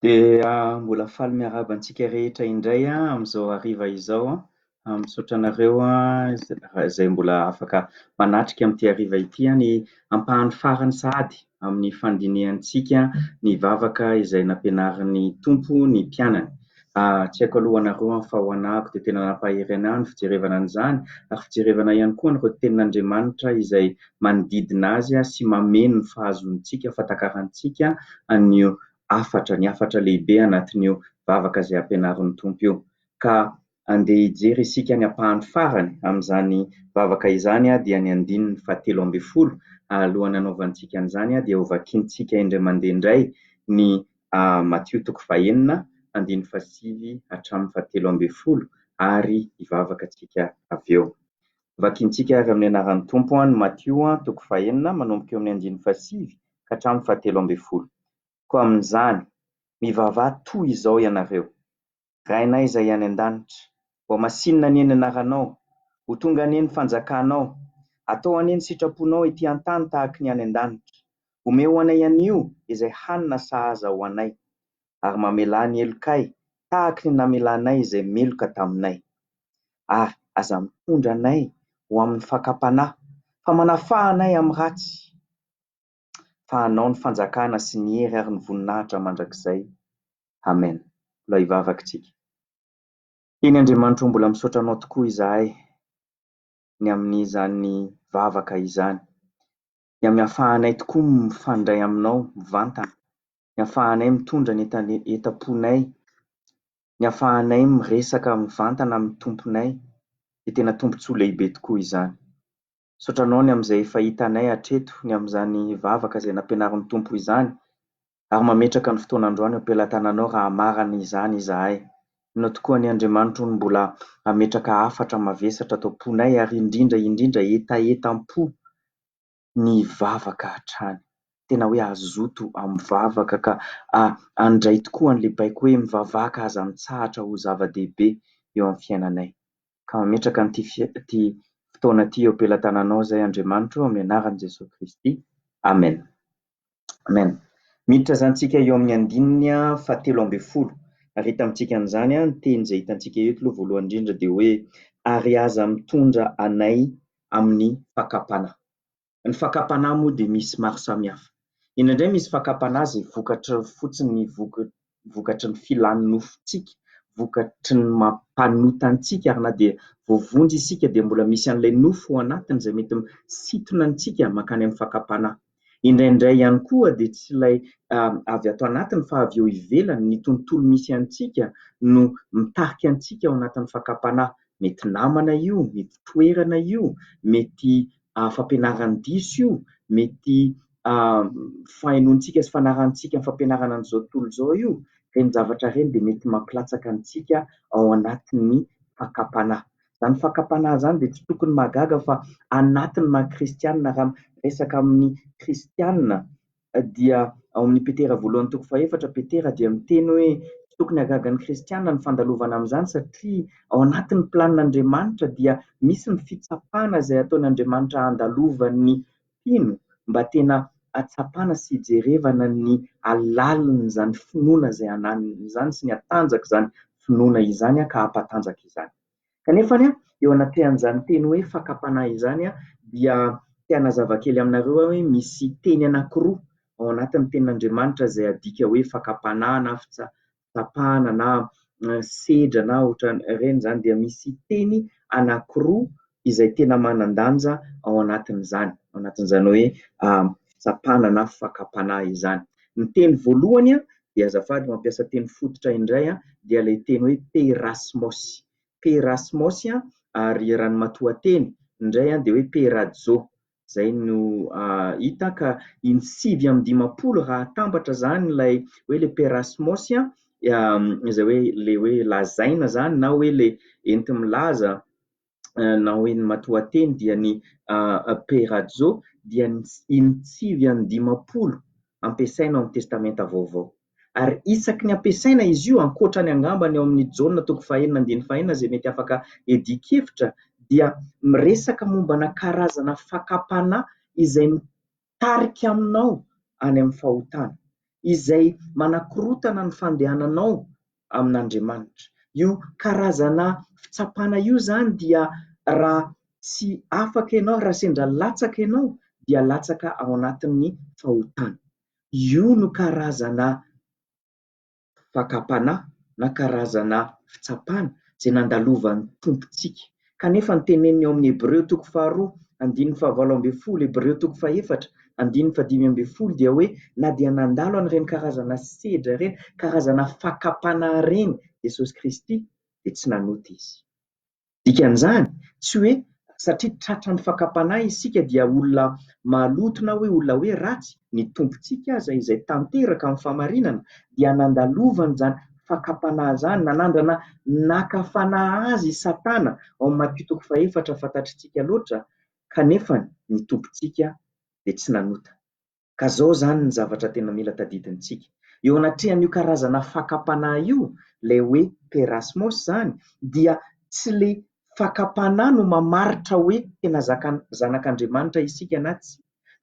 Mbola faly miarahaba antsika rehetra indray amin'izao hariva izao. Misaotra anareo izay mbola afaka manatrika amin'ity hariva ity ny ampahany farany sahady amin'ny fandinihantsika ny vavaka izay nampianarin'ny tompo ny mpianany. Tsy haiko aloha anareo fa ho anahako dia tena nampahery ahy ny fijerevana an'izany ary fijerevana ihany koa an'ireo tenin'Andriamanitra izay manodidina azy sy mameno ny fahazontsika fatakarantsika an'io ny afatra lehibe anatin'io vavaka izay ampianarin'ny tompo io. Ka andeha hijery isika ny ampahany farany amin'izany vavaka izany dia ny 17. Alohan'ny hanaovantsika an'izany dia hovakiantsika indray mandeha indray ny Matthieu 9:1-5 hatramin'ny 17 ary hivavaka antsika avy eo. Vakiantsika ary amin'ny anaran'ny tompo ny Matthieu 9 manomboka eo amin'ny 5 ka hatramin'ny 17. Koa amin'izany mivavaha toy izao ianareo, rainay izay any an-danitra, ho masinina anie ny anaranao, ho tonga anie ny fanjakanao, atao anie ny sitraponao ety an-tany tahaka ny any an-danitra. Omeo anay anio izay hanina sahaza ho anay, ary mamelà ny elokay tahaka ny namelanay izay meloka taminay. Ary aza mitondra anay ho amin'ny fakapanahy, fa manafaha anay amin'ny ratsy. Fa anao ny fanjakana sy ny hery ary ny voninahitra mandrakizay. Amen. Mbola hivavaka tsika. Eny Andriamanitra, mbola misaotra anao tokoa izahay ny amin'izany vavaka izany, ny amin'ny ahafahanay tokoa mifandray aminao mivantana, ny ahafahanay mitondra ny entam-ponay, ny ahafahanay miresaka mivantana amin'ny tomponay, dia tena tombontsoa lehibe tokoa izany. Saotranao ny amin'izay efa hitanay hatreto ny amin'izany vavaka izay nampianarin'ny tompo izany, ary mametraka ny fotoan'androany ampelantananao raha marana izany izahay. Inona tokoa ny Andriamanitra no mbola ametraka hafatra mavesatra atao am-ponay ary indrindra etaetam-po ny vavaka hatrany. Tena hoe azoto amin'ny vavaka ka andray tokoa an'ilay baiko hoe mivavaka aza mitsahatra ho zava-dehibe eo amin'ny fiainanay. Ka mametraka an'ity fotoana ity eo ampelantananao izay Andriamanitra amin'ny anaran'i Jesosy Kristy. Amen. Amen. Miditra zantsika eo amin'ny 17. Ary hita amintsika an'izany ny teny izay hitantsika eto aloha voalohany indrindra dia hoe ary aza mitondra anay amin'ny fakapanahy. Ny fakapanahy moa dia misy maro samihafa. Indraindray misy fakapanahy izay vokatra fotsiny vokatry ny filan'ny nofontsika, vokatry ny mampanota antsika ary na dia voavonjy isika dia mbola misy an'ilay nofo ao anatiny izay mety misintona antsika makany amin'ny fakapanahy. Indraindray ihany koa dia tsy ilay avy ato anatiny fa avy eo ivelany, ny tontolo misy antsika no mitarika antsika ao anatin'ny fakapanahy. Mety namana io, mety toerana io, mety fampianaran'ny diso io, mety fahainoantsika sy fanarantsika amin'ny fampianarana an'izao tontolo izao io. Ireny zavatra ireny dia mety mampilatsaka antsika ao anatin'ny fakapanahy. Izany fakapanahy izany dia tsy tokony mahagaga fa anatin'ny maha-kristianina. Raha resaka amin'ny kristianina dia ao amin'ny Petera 1:4 Petera dia miteny hoe tsy tokony hahagaga ny kristianina ny fandalovana amin'izany satria ao anatin'ny planin'Andriamanitra dia misy ny fitsapana izay ataon'Andriamanitra handalovan'ny mpino mba tena hatsapana sy hijerevana ny alalin'izany finoana izay ananiny izany sy ny hatanjaka izany finoana izany ka hampatanjaka izany. Kanefa eo anatin'izany teny hoe fakapanahy izany dia tiana hazava kely aminareo hoe misy teny anankiroa ao anatin'ny tenin'Andriamanitra izay adika hoe fakapanahy na fitsapana na sedra na ohatran'ireny izany, dia misy teny anankiroa izay tena manan-danja ao anatin'izany, ao anatin'izany hoe fitsapana na fakapanahy izany. Ny teny voalohany dia azafady mampiasa teny fototra indray dia ilay teny hoe perasmos. Perasmos ary raha ny matoan-teny indray dia hoe perajo. Izay no hita ka 7:50 raha atambatra izany ilay hoe ilay perasmos izay hoe ilay hoe lazaina izany na hoe ilay enti-milaza na hoe ny matoan-teny dia ny perajo dia 7:50 ampiasaina ao amin'ny testamenta vaovao. Ary isaky ny ampiasaina izy io ankoatrany angambany ao amin'ny Jaona 9:1-9 izay mety afaka edikefitra dia miresaka mombana karazana fakapanahy izay mitarika aminao any amin'ny fahotana. izay manakorotana ny fandehananao amin'Andriamanitra. Io karazana fitsapana io zany dia raha tsy afaka ianao, raha sendra latsaka ianao dia latsaka ao anatin'ny fahotana. Io no karazana fakapanahy na karazana fitsapana izay nandalovan'ny tompontsika. Kanefa ny teneniny ao amin'ny Hebreo 2:9-12, Hebreo 2:7-5 dia hoe na dia nandalo an'ireny karazana sedra ireny, karazana fakapanahy ireny Jesosy Kristy dia tsy nanoty izy. Dikan'izany tsy hoe satria tratran'ny fakapanahy isika dia olona maloto na hoe olona hoe ratsy, ny tompontsika aza izay tanteraka amin'ny famarinana dia nandalovany izany fakapanahy izany, nanandrana nakafana azy Satana ao amin'ny Matthieu 4:4 fantatrintsika loatra, kanefa ny tompontsika dia tsy nanota. Ka zao zany ny zavatra tena mila tadidintsika. Eo anatrehan'io karazana fakapanahy io, ilay hoe perasmos zany, dia tsy le fakapanahy no mamaritra hoe tena zanak'Andriamanitra isika na tsy,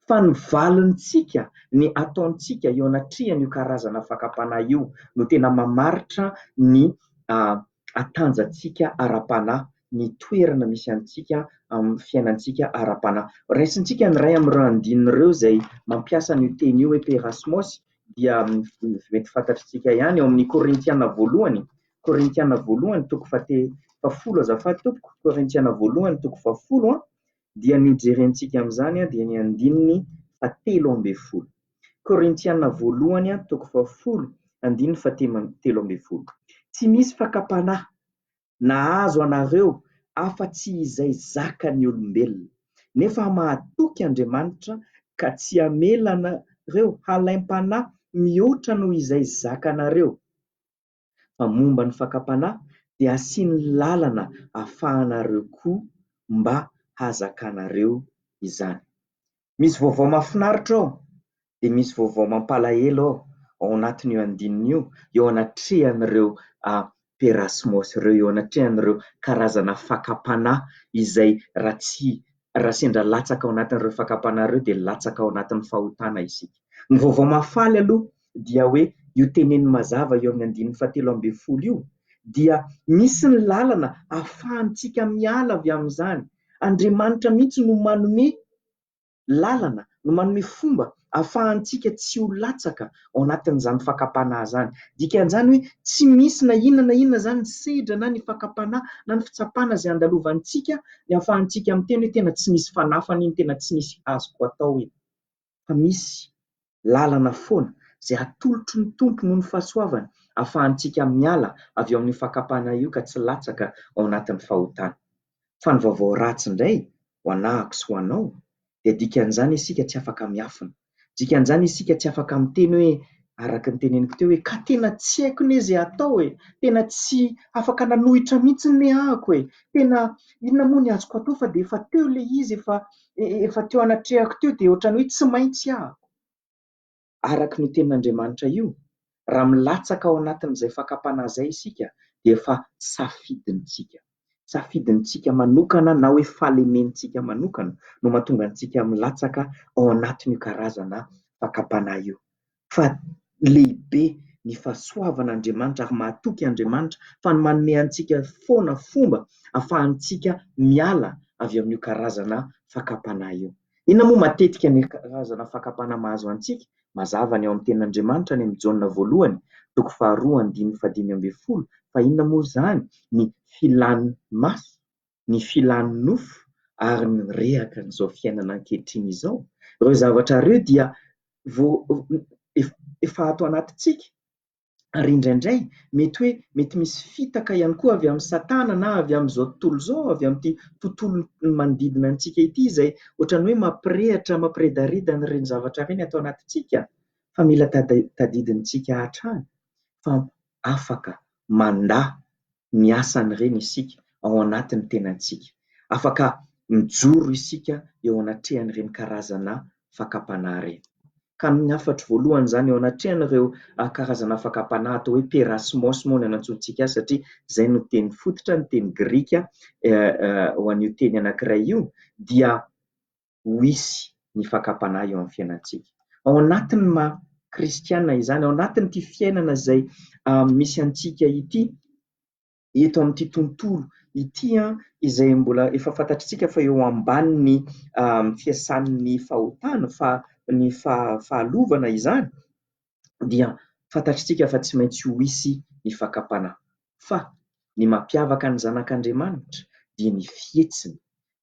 fa ny valintsika, ny ataontsika eo anatrehan'io karazana fakapanahy io no tena mamaritra ny atanjantsika ara-panahy, ny toerana misy antsika amin'ny fiainantsika ara-panahy. Raisintsika ny ray amin'ireo andinin'ireo izay mampiasa ny teny io hoe perasmos, dia mety fantatrintsika ihany eo amin'ny Korintiana 1, Korintiana 1 toko 10 azafady tompoko, Korintiana 1:10 dia ny jerentsika amin'izany dia ny andininy 13. Korintiana 1:10-13. Tsy misy fakapanahy nahazo anareo afa-tsy izay zakan'ny olombelona, nefa mahatoky Andriamanitra ka tsy hamela anareo halaim-panahy mihoatra noho izay zakanareo. Fa momba ny fakapanahy dia asiany lalana ahafahanareo koa mba hazakanareo izany. Misy vaovao mahafinaritra ao, dia misy vaovao mampalahelo ao anatin'io andininy eo anatrehan'ireo perasmos ireo, eo anatrehan'ireo karazana fakapanahy izay raha sendra latsaka ao anatin'ireo fakapanahy ireo dia latsaka ao anatin'ny fahotana isika. Ny vaovao mahafaly aloha dia hoe io teneniny mazava eo amin'ny andininy 13 io dia misy ny lalana ahafahantsika miala avy amin'izany. Andriamanitra mihitsy no manome lalana, no manome fomba ahafahantsika tsy ho latsaka ao anatin'izany fakapanahy izany. Dikan'izany hoe tsy misy na inona zany ny sedra na ny fakapanahy na ny fitsapana izay andalovantsika ny ahafahantsika miteny hoe tena tsy misy fanafany iny, tena tsy misy azoko atao iny. Fa misy lalana foana izay atolotry ny tompo noho ny fahasoavany ahafahantsika miala avy ao amin'ny fakapanahy io ka tsy latsaka ao anatin'ny fahotana. Fa ny vaovao ratsy indray ho anahako sy ho anao dia dikan'izany isika tsy afaka miafina. Dikan'izany isika tsy afaka miteny hoe araka ny teneniko teo hoe ka tena tsy haiko ne izay atao tena tsy afaka nanohitra mihitsy ny ahako tena inona moa ny azoko atao fa dia efa teo ilay izy efa teo anatrehako teo dia ohatrany hoe tsy maintsy ahako. Araka ny tenin'Andriamanitra io, raha milatsaka ao anatin'izay fakapanahy izay isika dia efa safidintsika manokana na hoe falementsika manokana no mahatonga antsika milatsaka ao anatin'io karazana fakapanahy io. Fa lehibe ny fahasoavan'Andriamanitra ary mahatoky Andriamanitra fa ny manome antsika foana fomba ahafahantsika miala avy amin'io karazana fakapanahy io. Inona moa matetika ny karazana fakapanahy mahazo antsika? Mazava ny ao amin'ny tenin'Andriamanitra ny amin'ny Jaona 1:2-5 fa inona moa izany? Ny filan'ny maso, ny filan'ny nofo ary ny rehaka n'izao fiainana ankehitriny izao. Ireo zavatra ireo dia efa ato anatintsika ary indraindray mety misy fitaka ihany koa avy amin'ny Satana na avy amin'izao tontolo izao, avy amin'ity tontolo manodidina antsika ity izay ohatrany hoe mampiredarida ireny zavatra ireny atao anatintsika. Fa mila tadidintsika hatrany fa afaka mandahy ny asan'ireny isika ao anatin'ny tenantsika. Afaka mijoro isika eo anatrehan'ireny karazana fakapanahy ireny. Ka ny hafatra voalohany izany eo anatrehan'ireo karazana fakapanahy atao hoe perasmos moa ny anantsontsika azy satria izay no teny fototra, ny teny grika ho an'io teny anankiray io dia ho hisy ny fakapanahy eo amin'ny fiainantsika. Ao anatin'ny kristiana izany, ao anatin'ity fiainana izay misy antsika ity eto amin'ity tontolo ity izay mbola efa fantatritsika fa eo ambany ny fiasan'ny fahotana ny fahalovana izany, dia fantatritsika fa tsy maintsy ho hisy ny fakapanahy. Fa ny mampiavaka ny zanak'Andriamanitra dia ny fihetsiny,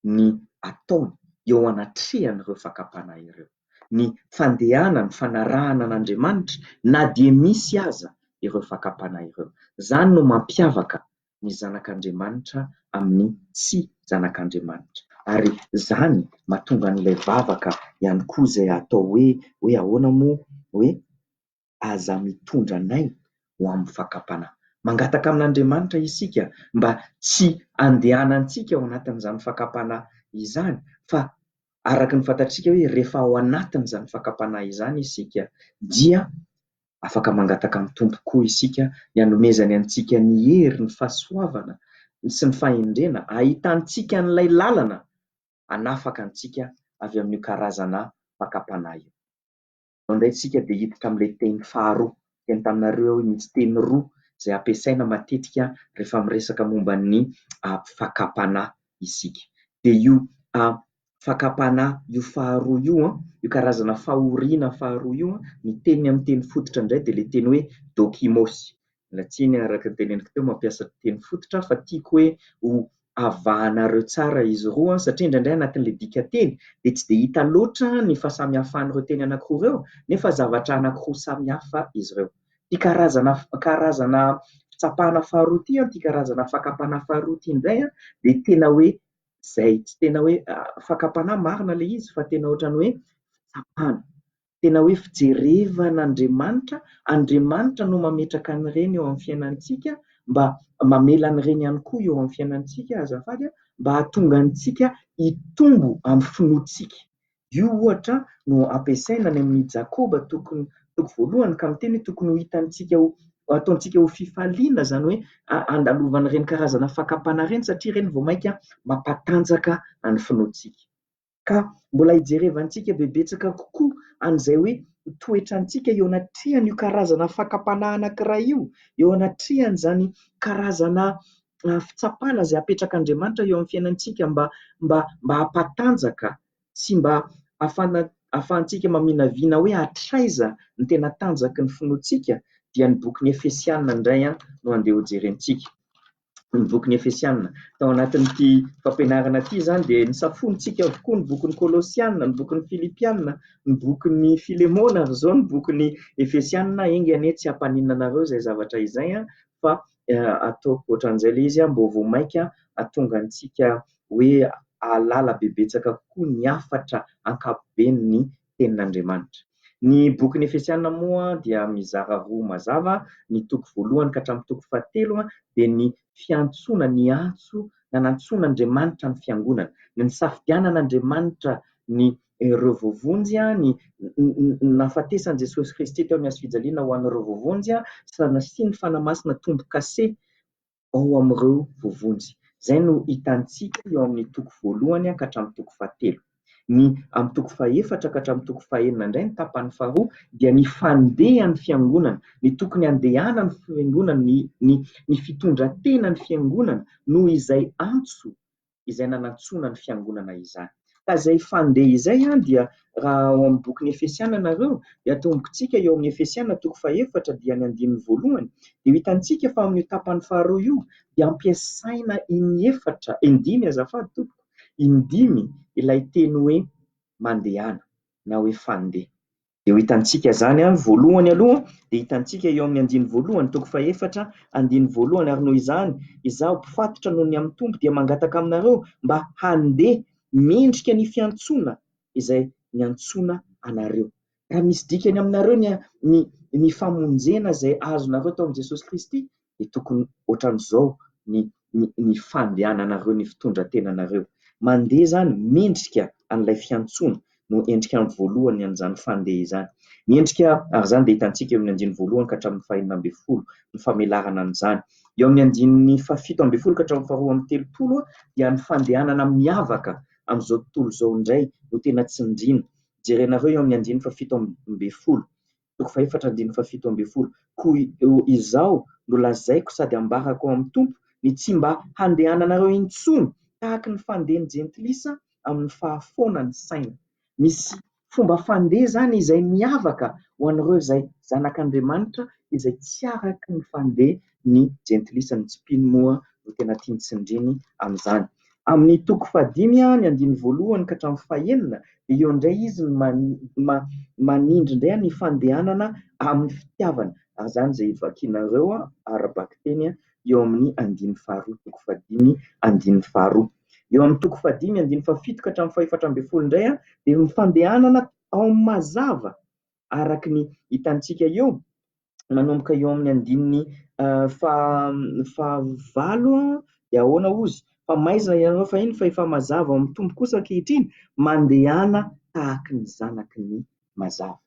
ny ataony eo anatrehany ireo fakapanahy ireo, ny fandehanany, fanarahana an'Andriamanitra na dia misy aza ireo fakapanahy ireo. Izany no mampiavaka ny zanak'Andriamanitra amin'ny tsy zanak'Andriamanitra, ary izany mahatonga an'ilay vavaka ihany koa izay atao hoe ahoana moa, hoe aza mitondra anay ho amin'ny fakapanahy. Mangataka amin'Andriamanitra isika mba tsy andehanantsika ao anatin'izany fakapanahy izany, fa araka ny fantatrika hoe rehefa ao anatin'izany fakapanahy izany isika dia afaka mangataka amin'ny Tompo koa isika ny hanomezany antsika ny hery, ny fahasoavana sy ny fahendrena, ahitantsika n'ilay lalana hanafaka antsika avy amin'io karazana fakapanahy io. Indray isika dia hiditra amin'ilay teny faharoa, teny taminareo hoe misy teny roa izay ampiasaina matetika rehefa miresaka momba ny fakapanahy isika. Dia io fakapanahy io faharoa io, io karazana fahoriana faharoa io, ny teny amin'ny teny fototra indray dia ilay teny hoe dokimos. Latsiny araka ny teneniko teo mampiasa teny fototra, fa tiako hoe ho avahanareo tsara izy roa, satria indraindray anatin'ilay dikateny dia tsy dia hita loatra ny fahasamihafan'ireo teny anankiroa ireo, nefa zavatra anankiroa samihafa izy ireo. Ity karazana fitsapahana faharoa ity, ity karazana fakapanahy faharoa ity indray dia tena hoe izay, tsy tena hoe fakapanahy marina ilay izy, fa tena ohatrany hoe fitsapahana, tena hoe fijerevan'Andriamanitra. Andriamanitra no mametraka an'ireny eo amin'ny fiainantsika, mba mamela an'ireny ihany koa eo amin'ny fiainantsika azafady, mba hahatonga antsika hitombo amin'ny finoantsika. Io ohatra no ampiasaina any amin'ny Jakoba toko voalohany ka miteny hoe tokony ho hitantsika ataontsika ho fifaliana, izany hoe andalovan'ireny karazana fakapanahy ireny, satria ireny vao mainka mampatanjaka ny finoantsika. Ka mbola hijerevantsika bebetsaka kokoa an'izay hoe toetrantsika eo anatrehan'io karazana fakapanahy anankiray io, eo anatrehan'izany karazana fitsapana izay apetrak'Andriamanitra eo amin'ny fiainantsika mba hampatanjaka sy mba ahafahantsika maminavina hoe hatraiza ny tena tanjaky ny finoantsika. Dia ny bokin'ny Efesianina indray no andeha ho jerentsika. Ny bokin'ny Efesianina tao anatin'ity fampianarana ity izany dia nisafontsika avokoa ny bokin'ny Kolosianina, ny bokin'ny Filipianina, ny bokin'ny Filemona, ary izao ny bokin'ny Efesianina. Enga anie tsy hampaninana anareo izay zavatra izay, fa ataoko ohatran'izay ilay izy mba vao mainka hahatonga antsika hoe ahalala bebetsaka kokoa ny hafatra ankapoben'ny tenin'Andriamanitra. Ny bokin'ny Efesianina moa dia mizara roa mazava, ny toko voalohany ka hatramin'ny toko fahatelo dia ny fiantsoana, ny antso nanantsoan'Andriamanitra ny fiangonana, ny nisafidianan'Andriamanitra ny ireo vovonjy, ny nahafatesan'i Jesosy Kristy teo amin'ny hazofijaliana ho an'ireo vovonjy sy ny fanamasina tombo-kase ao amin'ireo vovonjy. Izay no hitantsika eo amin'ny toko voalohany ka hatramin'ny toko fahatelo. Ny amin'ny toko fahaefatra ka hatramin'ny toko fahaenina indray ny tapany faharoa dia ny fandehan'ny fiangonana, ny tokony andehanan'ny fiangonana, ny fitondran-tenan'ny fiangonana noho izay antso izay nanantsoana ny fiangonana izany. Ka izay fandeha izay dia raha ao amin'ny bokin'ny Efesianina nareo dia tombontsika eo amin'ny Efesianina toko fahaefatra dia ny 1:1 dia hitantsika fa amin'ny tapany faharoa io dia ampiasaina indimy azafady tompoko, indimy ilay teny hoe mandehana na hoe fandeha. Dia hitantsika izany voalohany aloha dia hitantsika eo amin'ny 1:1 toko fahaefatra 1:1 ary noho izany izaho mpifatotra noho ny amin'ny Tompo dia mangataka aminareo mba handeha mendrika ny fiantsoana izay niantsoana anareo. Raha misy dikany aminareo ny famonjena izay azonareo tao amin'ny Jesosy Kristy dia tokony ohatran'izao ny fandehananareo, ny fitondran-tenanareo. Mandeha izany mendrika an'ilay fiantsoana no endrika amin'ny voalohany an'izany fandeha izany. Ny endrika ary izany dia hitantsika eo amin'ny 1:1 ka hatramin'ny 2:12 ny famelarana an'izany. Eo amin'ny 7:12 ka hatramin'ny 2:30 dia ny fandehanana miavaka amin'izao tontolo izao indray no tena tsindriana. Jerenareo eo amin'ny 7:12 toko faefatra andininy fafito ambin'ny folo. Koa izao no lazaiko sady ambarako amin'ny tompo ny tsy mba handehananareo intsony tahaka ny fandehan'ny jentilisa amin'ny fahafonany saina. Misy fomba fandeha zany izay miavaka ho an'ireo izay zanak'Andriamanitra izay tsy araka ny fandeha ny jentilisa ny tsipiny moa no tena tiany tsindriny amin'izany. Amin'ny toko fahadimy ny andininy voalohany ka hatramin'ny fahaenina dia eo indray izy manindry indray ny fandehanana amin'ny fitiavana. Ary izany izay vakianareo ara-baky teny eo amin'ny andininy faharoa, toko fahadimy andininy faharoa. Eo amin'ny toko fahadimy andininy fahafito ka hatramin'ny fahaefatra ambin'ny folo indray dia ny fandehanana ao amin'ny mazava araka ny hitantsika eo manomboka eo amin'ny andininy fahavalo dia ahoana ozy fa maizina ianareo fa iny fa efa mazava ao amin'ny tombo kosa ankehitriny mandehana tahaka ny zanaky ny mazava.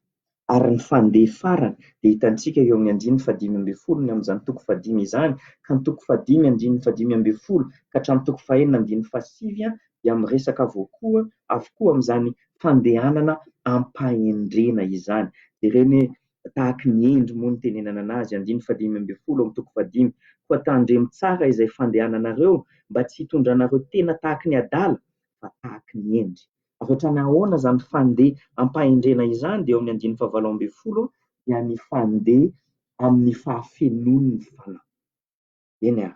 Ary ny fandeha farany dia hitantsika eo amin'ny andininy fahadimy ambin'ny folo ny amin'izany toko fahadimy izany ka ny toko fahadimy andininy fahadimy ambin'ny folo ka hatramin'ny toko fahaenina andininy fahasivy dia miresaka avokoa amin'izany fandehanana ampahendrena izany. Dia ireny tahaka ny endry moa ny tenenana anazy. Andininy fahadimy ambin'ny folo amin'ny toko fahadimy koa tandremo tsara izay fandehananareo mba tsy hitondranareo tena tahaka ny adala fa tahaka ny endry. Ahoatra ahoana izany fandeha ampahendrena izany dia eo amin'ny andininy fahavalo ambin'ny folo dia ny fandeha amin'ny fahafenoan'ny fanahy. Eny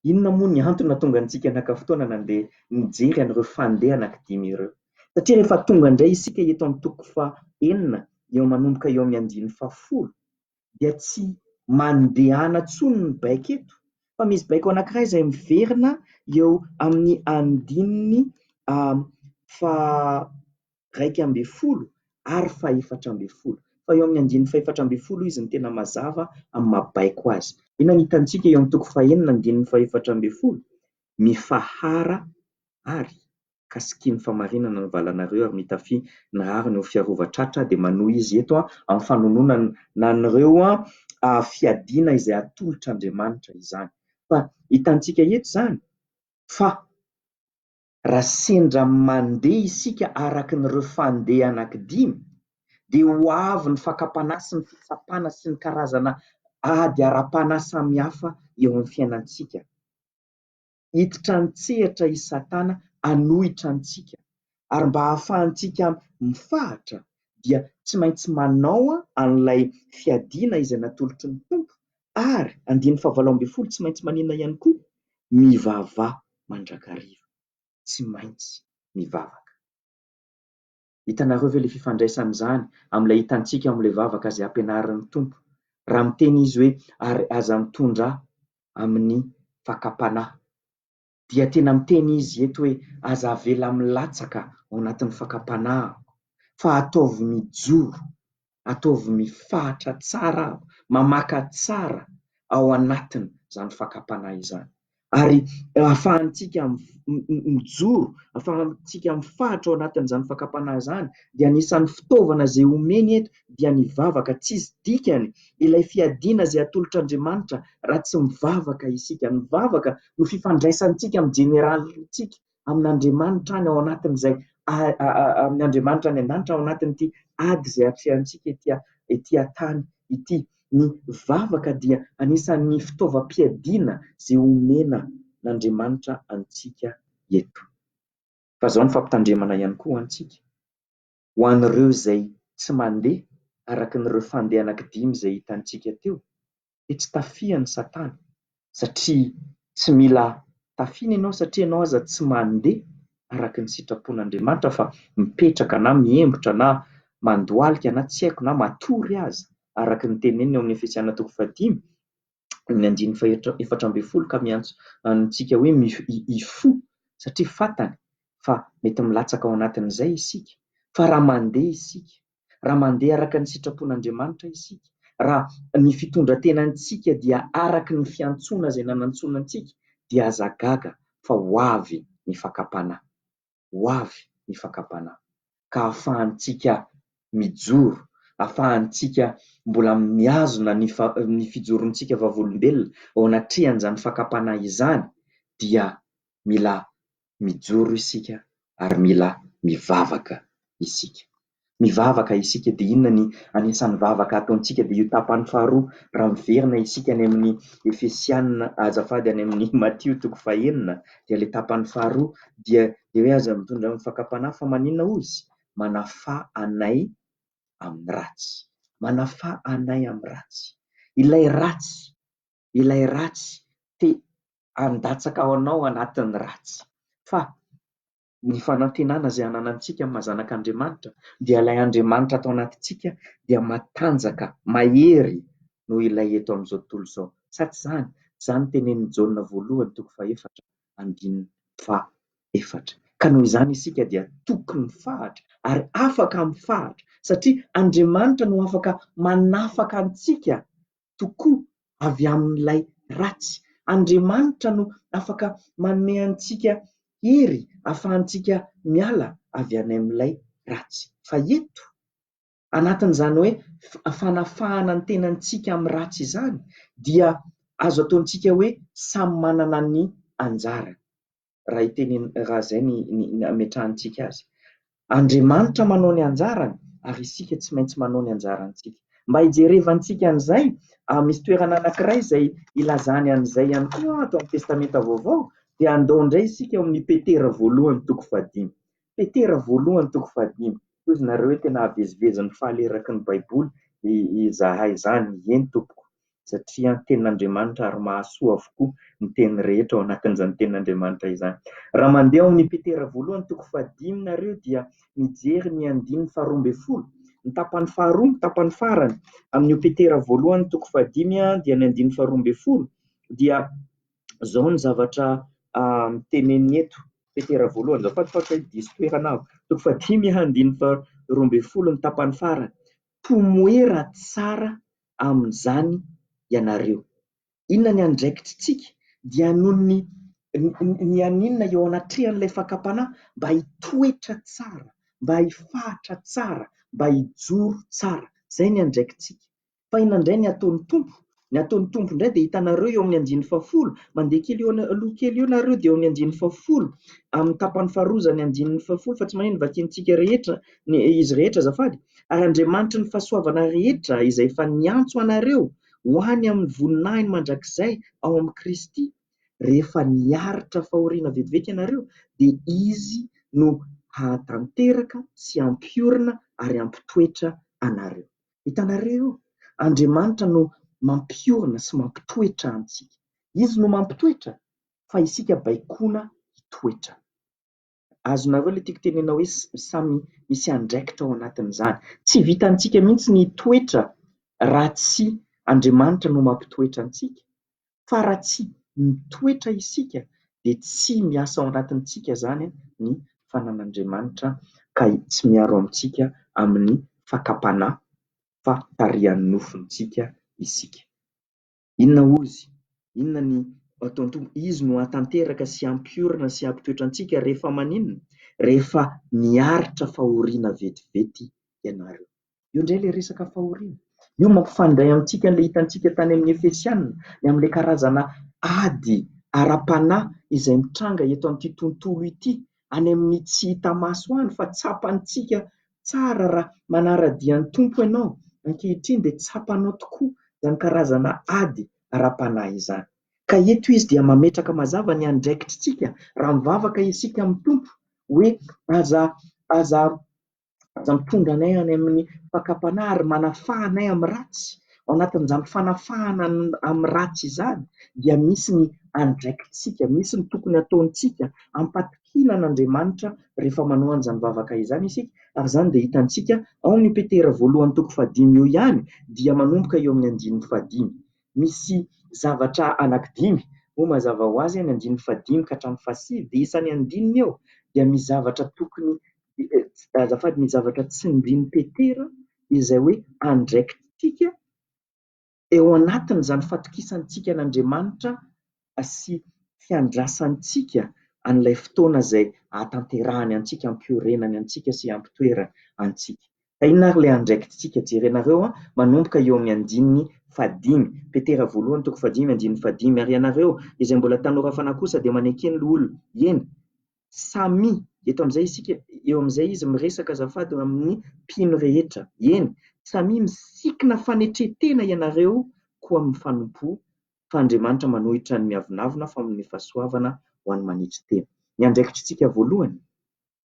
inona moa ny antony nahatonga antsika naka fotoana nandeha nijery an'ireo fandeha anankidimy ireo? Satria rehefa tonga indray isika eto amin'ny toko fahaenina eo manomboka eo amin'ny andininy fahafolo dia tsy mandehana intsony ny baika eto fa misy baiko anankiray izay miverina eo amin'ny andininy faharaika ambin'ny folo ary fahaefatra ambin'ny folo. Fa eo amin'ny andininy fahaefatra ambin'ny folo izy ny tena mazava amin'ny mahabaiko azy. Inona no hitantsika eo amin'ny toko fahaenina andininy fahaefatra ambin'ny folo? Mifahara ary kasikiany famarinana ny valanareo ary mitafy ny rariny ho fiarovan-tratra dia manohy izy eto amin'ny fanononana an'ireo fiadiana izay atolotr'Andriamanitra izany. Fa hitantsika eto izany fa raha sendra mandeha isika araka n'ireo fandeha anankidimy dia ho avy ny fakapanahy sy ny fitsapana sy ny karazana ady ara-panahy samihafa eo amin'ny fiainantsika. Hiditra an-tsehatra i Satana hanohitra antsika ary mba hahafahantsika mifahatra dia tsy maintsy manao an'ilay fiadiana izay natolotry ny tompo ary andininy fahavalo ambin'ny folo tsy maintsy maninona ihany koa? Mivavah mandrakariva. Tsy maintsy mivavaka. Hitanareo ve ilay fifandraisana izany amin'ilay hitantsika amin'ilay vavaka izay ampianarin'ny tompo? Raha miteny izy hoe ary aza mitondra amin'ny fakapanahy dia tena miteny izy eto hoe aza avela milatsaka ao anatin'ny fakapanahy fa ataovy mijoro, ataovy mifahatra tsara, mamaka tsara ao anatiny izany fakapanahy izany. Ary ahafahantsika mijoro, ahafahantsika mifahatra ao anatin'izany fakapanahy izany dia anisan'ny fitaovana izay omeny eto dia ny vavaka. Tsisy dikany ilay fiadiana izay atolotr'Andriamanitra raha tsy mivavaka isika. Ny vavaka no fifandraisantsika amin'ny jeneralintsika amin'Andriamanitra any ao anatin'izay amin'ny Andriamanitra any an-danitra ao anatin'ity ady izay hatrehantsika etỳ tany ity. Ny vavaka dia anisan'ny fitaovam-piadiana izay omena n'Andriamanitra antsika eto. Fa izao ny fampitandremana ihany koa antsika ho an'ireo izay tsy mandeha araka n'ireo fandeha anankidimy izay hitantsika teo dia tsy tafihan'ny Satana satria tsy mila tafiana ianao satria ianao aza tsy mandeha araka ny sitrapon'Andriamanitra fa mipetraka na miembotra na mandohalika na tsy haiko na matory aza araka ny teneniny eo amin'ny Efesiana toko fahadimy ny andininy fahaefatra ambin'ny folo ka miantso antsika hoe hifo satria fantany fa mety milatsaka ao anatin'izay isika. Fa raha mandeha isika, raha mandeha araka ny sitrapon'Andriamanitra isika, raha ny fitondrantenantsika dia araka ny fiantsoana izay nanantsoana antsika dia aza gaga fa ho avy ny fakapanahy, ho avy ny fakapanahy ka ahafahantsika mijoro, ahafahantsika mbola mihazona ny fijorontsika vavolombelona ao anatrehan'izany fakapanahy izany dia mila mijoro isika ary mila mivavaka isika. mivavaka isika dia inona ny anisan'ny vavaka ataontsika dia io tapany faharoa raha miverina isika any amin'ny Efesianina azafady any amin'ny Matio 4:9 dia ilay tapany faharoa dia hoe aza mitondra amin'ny fakapanahy fa maninona ozy manafaha anay amin'ny ratsy, manafaha anay amin'ny ratsy. Ilay ratsy te handatsaka ao anao anatin'ny ratsy, fa ny fanantenana izay ananantsika amin'ny mahazanak'Andriamanitra dia ilay Andriamanitra atao anatintsika dia matanjaka, mahery noho ilay eto amin'izao tontolo izao. Sa tsy izany? Izany tenenin'i Jaona 1:4. Ka noho izany isika dia tokony mifahatra ary afaka mifahatra satria Andriamanitra no afaka manafaka antsika tokoa avy amin'ilay ratsy. Andriamanitra no afaka manome antsika hery ahafahantsika miala avy any amin'ilay ratsy. Fa eto anatin'izany hoe fanafahana ny tenantsika amin'ny ratsy izany dia azo ataontsika hoe samy manana ny anjarany. Raha izay ny ametrahantsika azy. Andriamanitra manao ny anjarany ary isika tsy maintsy manao ny anjarantsika. Mba hijerevantsika an'izay, misy toerana anankiray izay ilazany an'izay ihany koa ato amin'ny testamenta vaovao dia andao indray isika amin'ny Petera 1:5. Petera 1:5. Toy izy nareo hoe tena avezivezy ny faly eraky ny Baiboly izahay izany, eny tompoko, satria ny tenin'Andriamanitra ary mahasoa avokoa ny teny rehetra ao anatin'izany tenin'Andriamanitra izany. Raha mandeha ao amin'ny Petera 1:5 nareo dia mijery ny 2:12, ny tapany faharoa, ny tapany farany amin'ny Petera 1:5 dia ny 2:12 dia izao ny zavatra teneny eto. Petera 1, azafady diso toerana aho, 5:12 ny tapany farany. Pomoera tsara amin'izany ianareo. Inona ny andraikitsika dia noho ny aninona eo anatrehan'ilay fakapanahy mba hitoetra tsara, mba hifahatra tsara, mba hijoro tsara. Izay ny andraikitsika. Fa inona indray ny ataon'ny tompo? Ny ataon'ny tompo indray dia hitanareo eo amin'ny 9:10, mandeha kely aloha kely eo nareo dia eo amin'ny 9:10 amin'ny tapany faharozany 9:10 fa tsy manino vakiantsika rehetra izy rehetra azafady. Ary Andriamanitra ny fahasoavana rehetra izay efa niantso anareo ho any amin'ny voninahiny mandrakizay ao amin'ny Kristy rehefa niaritra fahoriana vetivety ianareo dia izy no hahatanteraka sy hampiorina ary hampitoetra anareo. Hitanareo, Andriamanitra no mampiorina sy mampitoetra antsika. Izy no mampitoetra fa isika baikona hitoetra. Azonareo ilay tiako tenena hoe samy misy andraikitra ao anatin'izany. Tsy vitantsika mihitsy ny hitoetra raha tsy Andriamanitra no mampitoetra antsika. Fa raha tsy mitoetra isika dia tsy miasa ao anatintsika izany ny fanan'Andriamanitra ka tsy miaro amintsika amin'ny fakapanahy fa tarihan'ny nofontsika isika. Inona ozy? Inona ny ataon'ny tompo? Izy no hatanteraka sy hampiorina sy hampitoetra antsika rehefa maninona? Rehefa niaritra fahoriana vetivety ianareo. Io indray ilay resaka fahoriana. Io mampifandray amintsika ilay hitantsika tany amin'ny Efesianina, ny amin'ilay karazana ady ara-panahy izay mitranga eto amin'ity tontolo ity, any amin'ny tsy hita maso any fa tsapantsika tsara raha manara-dian'ny tompo ianao. Ankehitriny dia tsapanao tokoa izany karazana ady ara-panahy izany. Ka eto izy dia mametraka mazava ny andraikitritsika raha mivavaka isika amin'ny tompo hoe aza mitondra anay any amin'ny fakapanahy ary manafaha anay amin'ny ratsy. Ao anatin'izany fanafahana amin'ny ratsy izany dia misy ny andraikitsika, misy ny tokony ataontsika hampatokiana an'Andriamanitra rehefa manao an'izany vavaka izany isika. Ary izany dia hitantsika ao amin'ny Petera 1:5 eo ihany dia manomboka eo amin'ny 9:5. Misy zavatra anankidimy moa mazava ho azy, ny 9:5 ka hatramin'ny 7 dia isan'ny andininy eo dia misy zavatra tokony azafady, misy zavatra tsindrian'i Petera izay hoe andraikitsika eo anatin'izany fatokisantsika an'Andriamanitra sy fiandrasantsika an'ilay fotoana izay hahatanterahany antsika, hampiorenany antsika sy hampitoerany antsika. Ka inona ary ilay andraikitsika? Jerenareo manomboka eo amin'ny 9:5. Petera 1:5, 9:5. Ary ianareo izay mbola tanora fanahy kosa dia manekeny loholo. Eny, samy Eto amin'izay isika eo amin'izay izy miresaka azafady amin'ny mpino rehetra. Eny, samy misikina fanetretena ianareo koa amin'ny fanompo fa Andriamanitra manohitra ny miavonavona fa amin'ny fahasoavana ho an'ny manetry tena. Ny andraikitritsika voalohany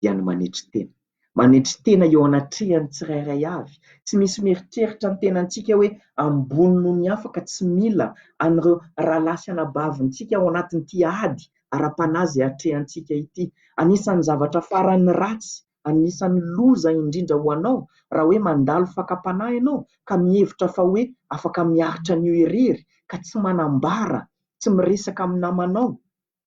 dia ny manetry tena. Manetry tena eo anatrehany tsirairay avy. Tsy misy mieritreritra ny tenantsika hoe ambony noho ny hafa ka tsy mila an'ireo rahalahy sy anabavintsika ao anatin'ity ady ara-panahy izay atrehantsika ity. Anisan'ny zavatra farany ratsy, anisan'ny loza indrindra ho anao raha hoe mandalo fakapanahy ianao ka mihevitra fa hoe afaka miaritra an'io irery ka tsy manambara, tsy miresaka amin'ny namanao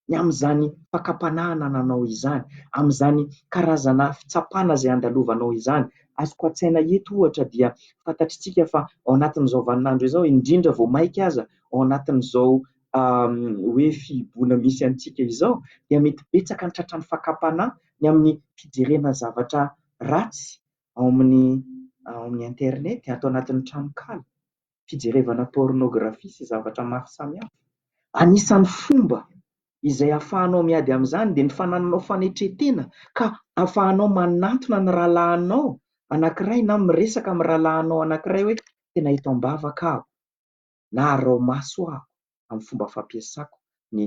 ny amin'izany fakapanahy nananao izany, amin'izany karazana fitsapana izay andalovanao izany. Azoko an-tsaina eto ohatra dia fantatritsika fa ao anatin'izao vaninandro izao, indrindra vao maika aza, ao anatin'izao hoe fihiboana misy antsika izao, dia mety betsaka ny tratran'ny fakapanahy ny amin'ny fijerena zavatra ratsy ao amin'ny internet, atao anatin'ny tranokala, fijerevana pornografia sy zavatra maro samihafa. Anisan'ny fomba izay ahafahanao miady amin'izany dia ny fanananao fanetretena ka ahafahanao manantona ny rahalahinao anankiray na miresaka amin'ny rahalahinao anankiray hoe tena eto am-bavaka aho na arao maso aho amin'ny fomba fampiasako ny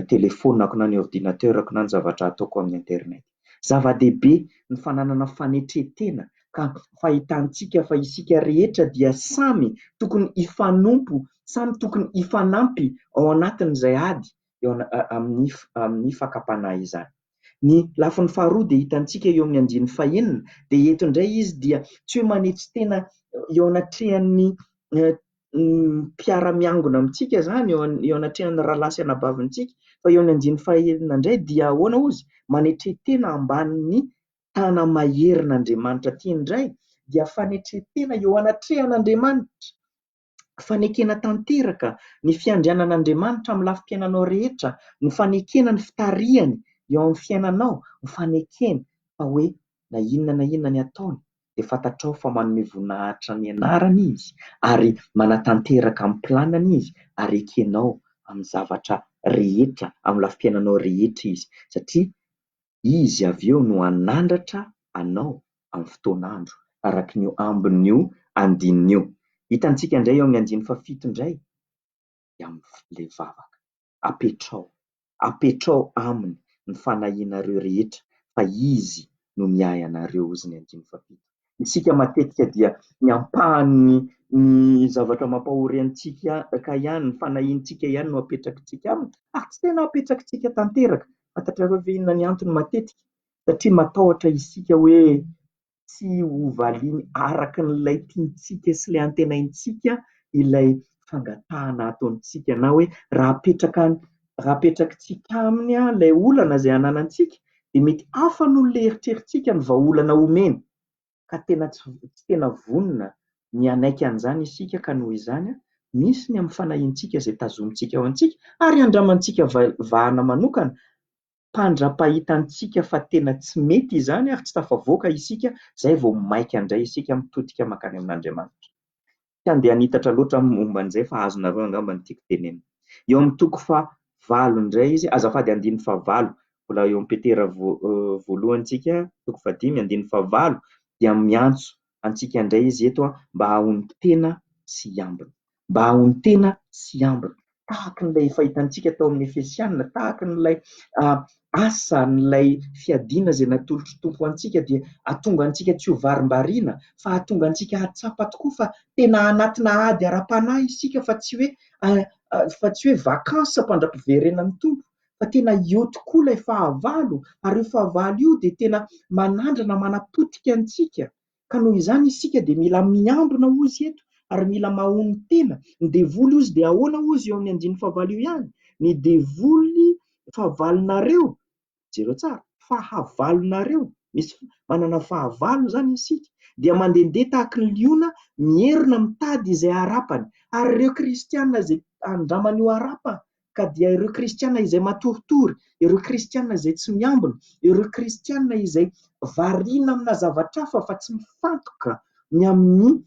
telefonako na ny ordinateurako na ny zavatra ataoko amin'ny internet. Zava-dehibe ny fananana fanetretena ka fahitantsika fa isika rehetra dia samy tokony hifanompo, samy tokony hifanampy ao anatin'izay ady amin'ny fakapanahy izany. Ny lafin'ny faharoa dia hitantsika eo amin'ny andininy fahaenina dia eto indray izy dia tsy hoe manetry tena eo anatrehan'ny mpiara-miangona amintsika izany, eo anatrehan'ny rahalahy sy anabavintsika, fa eo amin'ny andininy fahaenina indray dia ahoana ozy? Manetretena ambanin'ny tana maherin'Andriamanitra. Ity indray dia fanetretena eo anatrehan'Andriamanitra, fanekena tanteraka ny fiandrianan'Andriamanitra amin'ny lafim-piainanao rehetra, ny fanekena ny fitarihany eo amin'ny fiainanao, ny fanekena fa hoe na inona ny ataony dia fantatrao fa manome voninahitra ny anarany izy ary manatanteraka amin'ny planany izy ary ekenao amin'ny zavatra rehetra, amin'ny lafim-piainanao rehetra izy, satria izy avy eo no anandratra anao amin'ny fotoan'andro araka ny ambin'io andininy io. Hitantsika indray eo amin'ny andininy fahafito indray dia amin'ilay vavaka. Apetrao aminy ny fanahinareo rehetra fa izy no miahy anareo ozy ny andininy fahafito. Isika matetika dia ny ampahany ny zavatra mampahory antsika ka ihany, ny fanahintsika ihany no apetrakitsika aminy, ary tsy tena apetrakitsika tanteraka. Fantatrareo ve inona ny antony matetika? Satria matahotra isika hoe tsy ho valiany araka n'ilay tiantsika sy ilay antenaintsika ilay fangatahana ataontsika, na hoe raha apetrakintsika aminy ilay olana izay ananantsika dia mety hafa noho ilay eritrerintsika ny vahaolana omeny ka tena tsy tena vonona ny anaiky an'izany isika ka noho izany misy ny amin'ny fanahintsika izay tazomintsika ao antsika ary andramantsika vahana manokana mpandrapahitantsika fa tena tsy mety izany ary tsy tafavoaka isika, izay vao maika indray isika mitodika mankany amin'Andriamanitra. Tsy andeha hanitatra loatra momba an'izay fa azonareo angamba ny tiako tenenina. Eo amin'ny toko fahavalo indray izy, azafady andininy fahavalo, mbola eo amin'ny petera voalohantsika, toko fahadimy andininy fahavalo dia miantso antsika indray izy eto mba hahony tena sy hiambina, mba hahony tena sy hiambina tahaka n'ilay fahitantsika tao amin'ny Efesianina, tahaka n'ilay asa n'ilay fiadiana izay natolotry tompo antsika dia ahatonga antsika tsy ho varimbariana fa ahatonga antsika hatsapa tokoa fa tena anatina ady ara-panahy isika fa tsy hoe vakansa pandram-piverenan'ny tompo fa tena eo tokoa ilay fahavalo ary io fahavalo io dia tena manandrana manapotika antsika ka noho izany isika dia mila miambina ozy eto ary mila mahony tena. Ny devoly ozy dia ahoana ozy eo amin'ny andininy fahavalo io ihany? Ny devoly fahavalonareo, jereo tsara, fahavalonareo, misy manana fahavalo izany isika, dia mandehandeha tahaka ny liona mierina mitady izay harapany, ary ireo kristianina izay andramany io harapany ka dia ireo kristianina izay matoritory, ireo kristianina izay tsy miambina, ireo kristianina izay variana amina zavatra hafa fa tsy mifantoka ny amin'ny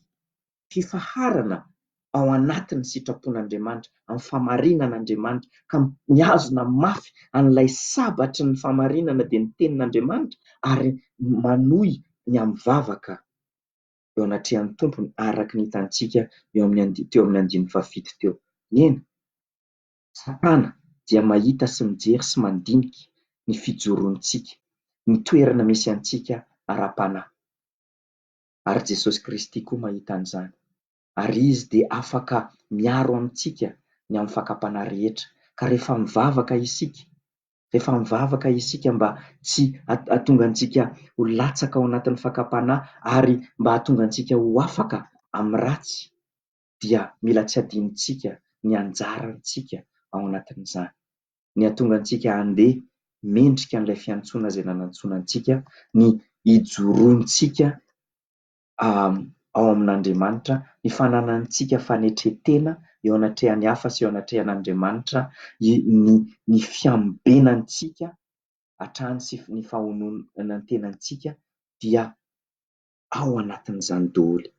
fifaharana ao anatin'ny sitrapon'Andriamanitra, amin'ny famarinan'Andriamanitra, ka miazona mafy an'ilay sabatry ny famarinana dia ny tenin'Andriamanitra ary manohy ny amivavaka eo anatrehan'ny tompony araka ny hitantsika teo amin'ny andininy fafito teo. Eny, Satana dia mahita sy mijery sy mandinika ny fijoroantsika, ny toerana misy antsika ara-panahy. Ary Jesosy Kristy koa mahita an'izany. Ary izy dia afaka miaro amintsika ny amin'ny fakapanahy rehetra. Ka rehefa mivavaka isika mba tsy hahatonga antsika ho latsaka ao anatin'ny fakapanahy ary mba hahatonga antsika ho afaka amin'ny ratsy, dia mila tsy adinontsika ny anjarantsika ao anatin'izany. Ny hahatonga antsika handeha mendrika an'ilay fiantsoana izay nanantsoana antsika, ny hijoroantsika ao amin'Andriamanitra, ny fananantsika fanetretena eo anatrehan'ny hafa sy eo anatrehan'Andriamanitra, ny fiambenantsika hatrany sy ny fahononana ny tenantsika dia ao anatin'izany daholo.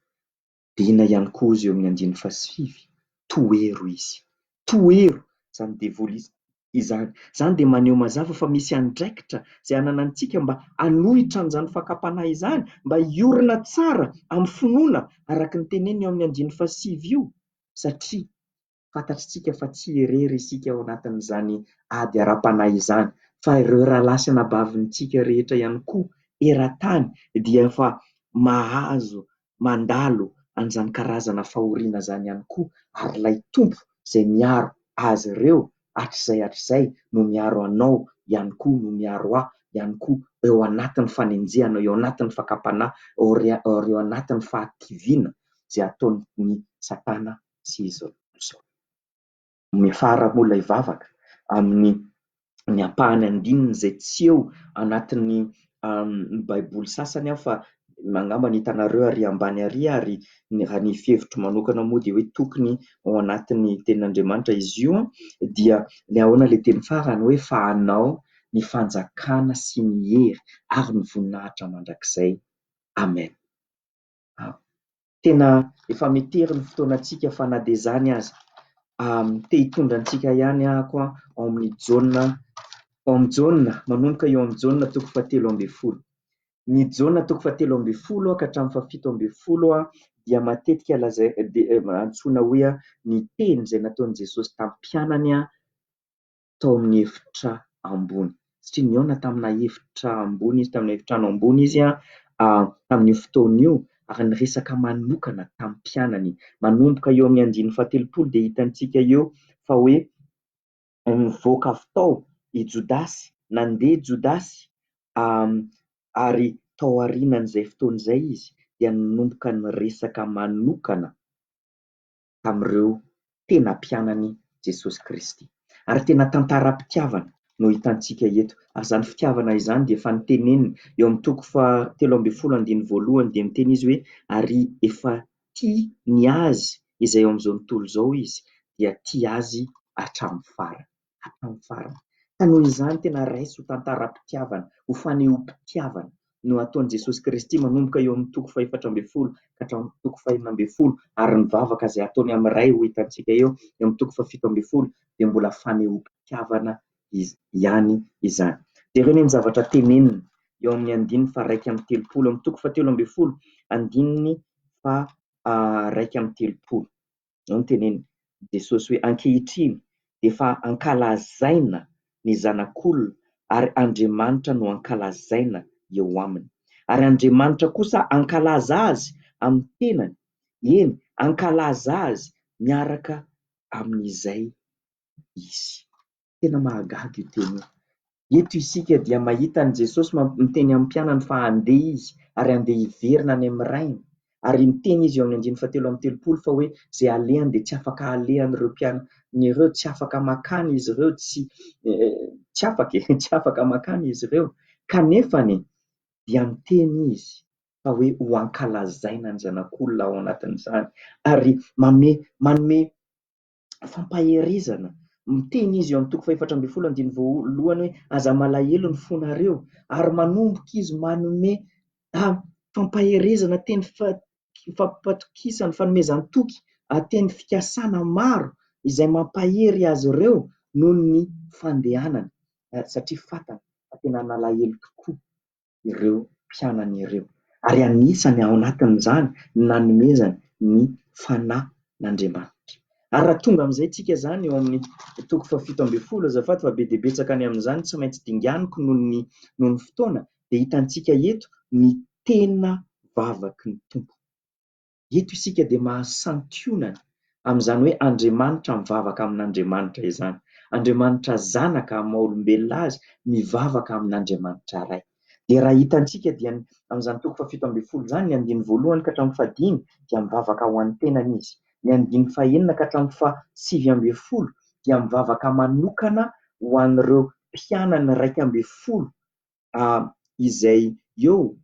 Dia inona ihany koa izy eo amin'ny andininy fahasivy? Toero izy. Toero izany devoly izany. Izany dia maneho mazava fa misy andraikitra izay ananantsika mba hanohitra an'izany fakapanahy izany, mba hiorina tsara amin'ny finoana araka ny teneniny eo amin'ny andininy fahasivy io. Satria fantatritsika fa tsy irery isika ao anatin'izany ady ara-panahy izany, fa ireo rahalahy sy anabavintsika rehetra ihany koa eran-tany dia efa mahazo mandalo an'izany karazana fahoriana izany ihany koa. Ary ilay tompo izay miaro azy ireo hatr'izay no miaro anao ihany koa, no miaro ahy ihany koa eo anatin'ny fanenjehana, eo anatin'ny fakapanahy, eo anatin'ny fahativiana izay ataon'ny Satana sy izy izao. Miafara moa ilay vavaka amin'ny ampahany andininy izay tsy eo anatin'ny baiboly sasany aho, fa angamba ny hitanareo ary ambany ary, ary raha ny fihevitro manokana moa dia hoe tokony ao anatin'ny tenin'Andriamanitra izy io, dia ny ahoana ilay teny farany hoe fa anao ny fanjakana sy ny hery ary ny voninahitra mandrakizay. Amen. Tena efa metery ny fotoanantsika fa na dia izany aza, te hitondra antsika ihany ahako ao amin'ny Jaona, manomboka eo amin'ny Jaona toko 7:10. Ny Jaona toko 7:10 ka hatramin'ny 7:10 dia matetika antsoina hoe ny teny izay nataon'i Jesosy tamin'ny mpianany tao amin'ny efitra ambony. Satria niaona tamina efitra ambony izy, tamina efitrano ambony izy tamin'io fotoan'io, ary niresaka manokana tamin'ny mpianany. Manomboka eo amin'ny andininy 10 dia hitantsika eo fa hoe nivoaka avy tao i Jodasy, nandeha Jodasy ary tao aorianan'izay fotoan'izay izy dia ninomboka niresaka manokana tamin'ireo tena mpianany Jesosy Kristy. Ary tena tantaram-pitiavana no hitantsika eto. Ary izany fitiavana izany dia efa nitenenina eo amin'ny toko 13:1 dia miteny izy hoe ary efa tia ny azy izay eo amin'izao tontolo izao izy, dia tia azy hatramin'ny farany. Hatramin'ny farany. Ka noho izany tena raiso tantaram-pitiavana, ho fanehom-pitiavana no ataon'i Jesosy Kristy manomboka eo amin'ny toko 4:12 ka hatramin'ny toko 5:10, ary ny vavaka izay ataony amin'ny ray ho hitantsika eo amin'ny toko 7:10 dia mbola fanehom-pitiavana ihany izany. Dia ireo ny zavatra tenenina eo amin'ny andininy 1:30 amin'ny toko 7:10, andininy 1:30. Ao no tenenina Jesosy hoe ankehitriny dia efa ankalazaina ny zanak'olona ary Andriamanitra no ankalazaina eo aminy. Ary Andriamanitra kosa ankalaza azy amin'ny tenany. Eny, ankalaza azy miaraka amin'izay izy. Tena mahagaga io teny io. Eto isika dia mahita ny Jesosy miteny amin'ny mpianany fa handeha izy ary handeha hiverina any amin'ny rainy. Ary miteny izy eo amin'ny andininy 7:30 fa hoe izay alehany dia tsy afaka alehan'ireo mpianany ireo, tsy afaka makany izy ireo, tsy afaka makany izy ireo. Kanefany dia miteny izy fa hoe ho ankalazaina ny zanak'olona ao anatin'izany, ary manome fampaherizana. Miteny izy eo amin'ny toko 4:12 andiny voalohany hoe aza malahelo ny fonareo, ary manomboka izy manome fampaherizana, teny fampatokisana, fanomezan-toky teny fikasana maro izay mampahery azy ireo noho ny fandehanany, satria fantany fa tena nalahelo tokoa ireo mpianany ireo, ary anisany ao anatin'izany nanomezany ny fanahy-n'Andriamanitra. Ary raha tonga amin'izay tsika zany eo amin'ny toko 7 azafady fa be dia betsaka any amin'izany tsy maintsy dinganiko noho ny fotoana, dia hitantsika eto ny tena vavaky ny tompo. Eto isika dia mahasantionana amin'izany hoe Andriamanitra mivavaka amin'Andriamanitra izany. Andriamanitra zanaka amin'ny maha-olombelona azy mivavaka amin'Andriamanitra ray. Dia raha hitantsika dia amin'izany toko 7 zany ny andiny voalohany ka hatramin'ny 5 dia mivavaka ho an'ny tenany izy. Ny andiny 9 ka hatramin'ny 7 dia mivavaka manokana ho an'ireo mpianany 12 izay eo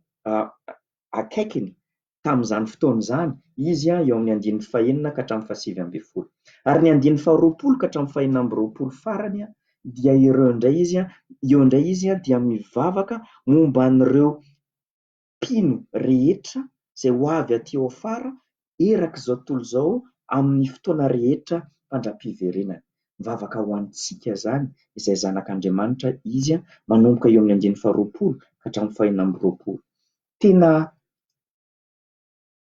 akaikiny tamin'izany fotoana izany. Izy eo amin'ny andiny 9 ka hatramin'ny 7. Ary ny andiny 20 ka hatramin'ny 20 farany dia eo indray izy dia mivavaka momba an'ireo mpino rehetra izay ho avy aty afara eraka izao tontolo izao amin'ny fotoana rehetra mandram-piverenana. Mivavaka ho antsika zany izay zanak'Andriamanitra izy manomboka eo amin'ny andiny 20 ka hatramin'ny 20. Tena